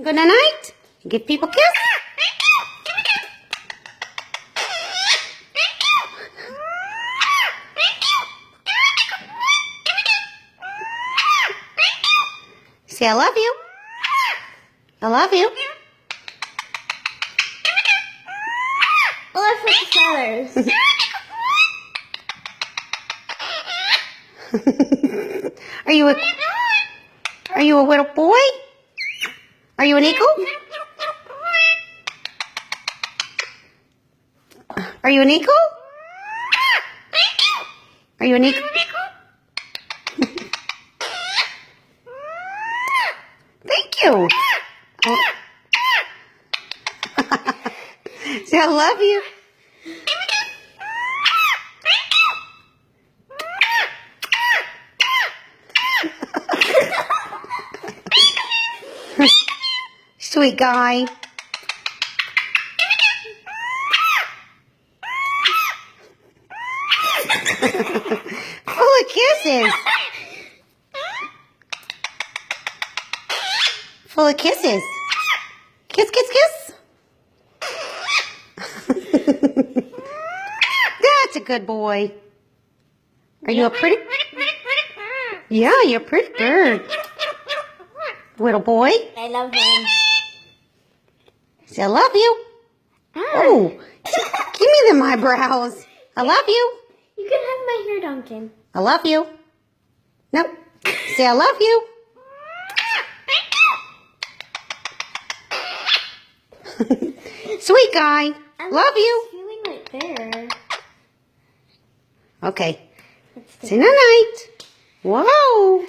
Good night. Give people a kiss. Say I love you. I love you. Oh, I put the feathers. Are you a little boy? Are you an eagle? Are you an eagle? Are you an eagle? Thank you. Say I love you. Sweet guy. Full of kisses. Full of kisses. Kiss, kiss, kiss. That's a good boy. Are you a pretty? Yeah, you're a pretty bird. Little boy. I love him. Say I love you. Oh, give me them eyebrows. I love you. You can have my hair, Duncan. I love you. No. Say I love you. Sweet guy. Love you. Feeling right there. Okay. Say night night. Whoa.